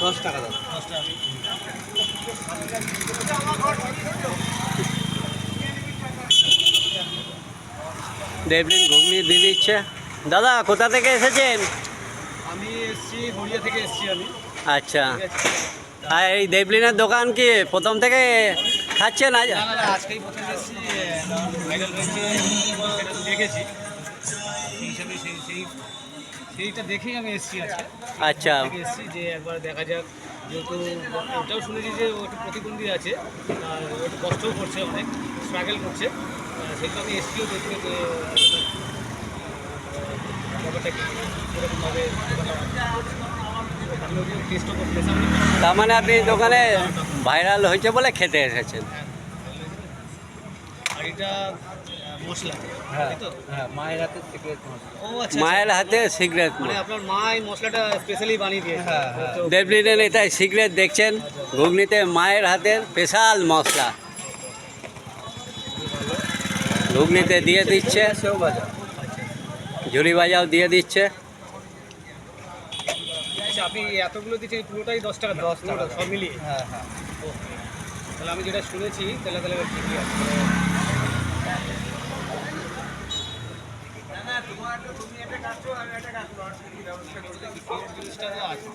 10 টাকা দাও। 10 টাকা। দেবলিন ঘুগনি দিয়ে দিচ্ছে। দাদা কোথা থেকে এসেছেন? আমি এসছি হরিয়া থেকে এসছি আমি। আচ্ছা, ঠিক আছে। আর এই দেবলিনের দোকান কি প্রথম থেকে খাচ্ছেন আজ? না না না, আজকেই প্রথম এসছি। ভাইরাল হয়েছে সেটা দেখেছি, সেই হিসাবে সেইটা দেখেই আমি এসছি আজকে। আচ্ছা, থেকে এসছি যে একবার দেখা যাক, যেহেতু ওটাও শুনেছি যে ও একটু প্রতিবন্ধী আছে, আর ও একটু কষ্টও করছে, অনেক স্ট্রাগল করছে, সেগুলো আমি এসছিও দেখতে যে ব্যাপারটা কি এরকমভাবে টেস্টও করতে। তার মানে আপনি দোকানে ভাইরাল হয়েছে বলে খেতে এসেছেন। আর এটা মশলা, হ্যাঁ তাই তো? হ্যাঁ, মায়ের হাতে সিক্রেট মশলা। ও আচ্ছা, মায়ের হাতে সিগারেট। মানে আপনার মা এই মশলাটা স্পেশালি বানিয়ে দিয়েছে। হ্যাঁ, হ্যাঁ। তো দেবলিনের এটাই সিগারেট দেখছেন, ঘুগনিতে মায়ের হাতের স্পেশাল মশলা ঘুগনিতে দিয়ে দিচ্ছে, সেও বাজার। ঝুড়ি ভাজাও দিয়ে দিচ্ছে। আচ্ছা, আপনি এতগুলো দিচ্ছেন, পুরোটাই 10 টাকা? 10 টাকা সব মিলিয়ে? হ্যাঁ হ্যাঁ। তাহলে আমি যেটা শুনেছি তাহলে ঠিকই আছে। জিনিসটা আছে,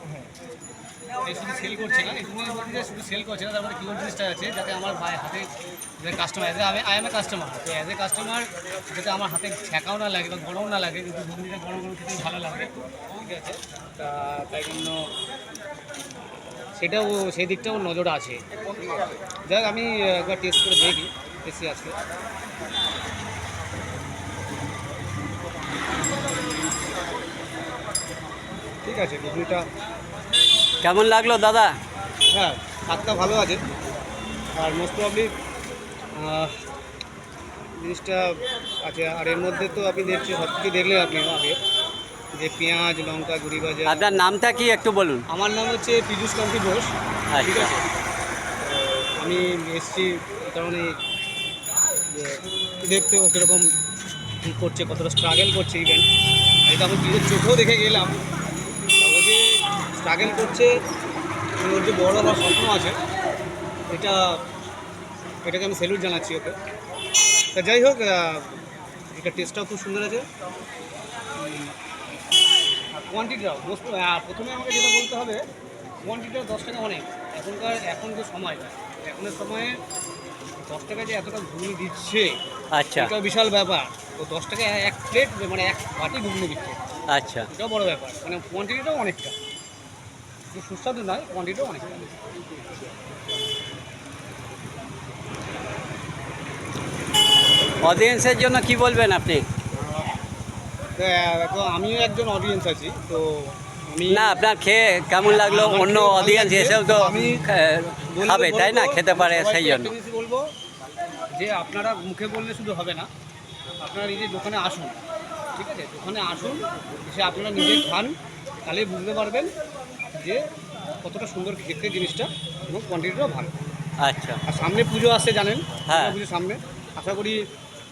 এ শুধু সেল করছে না, তুমি বলতে যে শুধু সেল করছে না, তার মধ্যে কিউর জিনিসটা আছে যাতে আমার হাতে যে customer, I M A customer, তো অ্যাজ এ কাস্টমার যাতে আমার হাতে ছ্যাঁকাও না লাগে বা গরম না লাগে, কিন্তু ঘুগনিটা গরম গরম খেতে ভালো লাগে। ঠিক আছে, তাই জন্য সেটাও, সেই দিকটাও নজর আছে। যাক, আমি একবার টেস্ট করে দেখি, এসি আজকে। ঠিক আছে, ঘুগনিটা কেমন লাগলো দাদা? হ্যাঁ, স্বাদটা ভালো আছে। আর মোস্ট প্রবলি জিনিসটা আছে। আর এর মধ্যে তো আপনি দেখছেন, সব কিছু দেখলেন আপনি আগে, যে পেঁয়াজ, লঙ্কা, গুঁড়ি ভাজা। আপনার নামটা কি একটু বলুন। আমার নাম হচ্ছে পীযূষ কান্তি ঘোষ। ঠিক আচ্ছা, আছে, আমি এসছি এই কারণে যে দেখতে ও কীরকম কী করছে, কতটা স্ট্রাগল করছে ইভেন। এটা আমি নিজের চোখেও দেখে গেলাম, ও যে স্ট্রাগল করছে, ওর যে বড় হওয়ার স্বপ্ন আছে, এটাকে আমি স্যালুট জানাচ্ছি ওকে। তা যাই হোক, এটা টেস্টটাও খুব সুন্দর আছে। কোয়ান্টিটিটাও প্রথমে আমাকে যেটা বলতে হবে, কোয়ান্টিটিটা 10 টাকা অনেক। এখন যে সময়, এখনের সময়ে 10 টাকা যে এতটা ঘুগনি দিচ্ছে, আচ্ছা, এটাও বিশাল ব্যাপার। তো 10 টাকা এক প্লেট, মানে এক বাটি ঘুগনি দিচ্ছে, আচ্ছা। এটাও বড় ব্যাপার। মানে কোয়ান্টিটিটাও অনেকটা, শুধু সুস্বাদু নয়, কোয়ান্টিটিটাও অনেকটা। অডিয়েন্সের জন্য কি বলবেন আপনি? তো আমিও একজন অডিয়েন্স আছি, তো আমি না, আপনার খেয়ে কেমন লাগলো? আমার অন্য খেয়েও ভালো অডিয়েন্স লাগছে। এসেও তো আমি খাবে, তাই না? খেতে পারে, সবাইকে সেই জন্য। একটা জিনিস বলবো যে আপনারা মুখে বললে শুধু হবে না, আপনারা নিজের দোকানে আসুন। ঠিক আছে, দোকানে আসুন, এসে আপনারা নিজে খান, তাহলে বুঝতে পারবেন যে কতটা সুন্দর খেতে জিনিসটা, এবং কোয়ান্টিটিটাও ভালো। আচ্ছা, আর সামনে পুজো আসছে জানেন, হ্যাঁ। দুর্গা পুজোর সামনে, আশা করি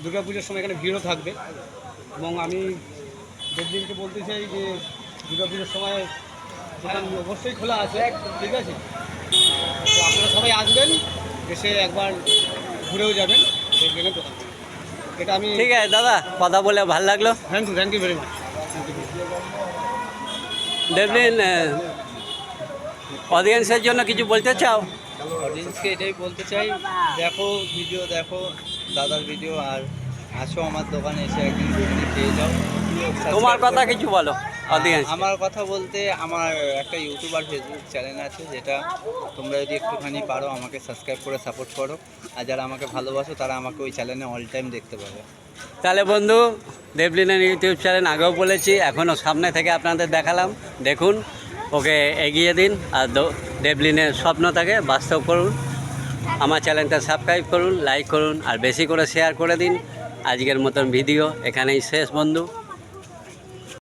দুর্গা পুজোর সময় এখানে ভিড়ও থাকবে। এবং আমি দেবদিনকে বলতে চাই যে দুর্গা পুজোর সময় দোকান অবশ্যই খোলা আছে। ঠিক আছে, তো আপনারা সবাই আসবেন, এসে একবার ঘুরেও যাবেন, দেখবেন দোকান। এটা আমি ঠিক আছে দাদা, কথা বলে ভালো লাগলো। Thank you very much. Debleen, অডিয়েন্সের জন্য কিছু বলতে চাও? অডিয়েন্সকে এটাই বলতে চাই, দেখো ভিডিও, দেখো দাদার ভিডিও, আর আসো আমার দোকানে এসে একদিন ঘুগনি খেয়ে যাও। তোমার কথা কিছু বলো অডিয়েন্স। আমার কথা বলতে, আমার একটা ইউটিউব আর ফেসবুক চ্যানেল আছে, যেটা তোমরা যদি একটুখানি পারো আমাকে সাবস্ক্রাইব করে সাপোর্ট করো, আর যারা আমাকে ভালোবাসো তারা আমাকে ওই চ্যানেলে অল টাইম দেখতে পাবে। তাহলে বন্ধু, দেবলিনের ইউটিউব চ্যানেল আগেও বলেছি, এখনও সামনে থেকে আপনাদের দেখালাম। দেখুন, ওকে এগিয়ে দিন, আর দেবলিনের স্বপ্নটাকে বাস্তব করুন। আমার চ্যানেলটা সাবস্ক্রাইব করুন, লাইক করুন, আর বেশি করে শেয়ার করে দিন। আজকের মতন ভিডিও এখানেই শেষ বন্ধু।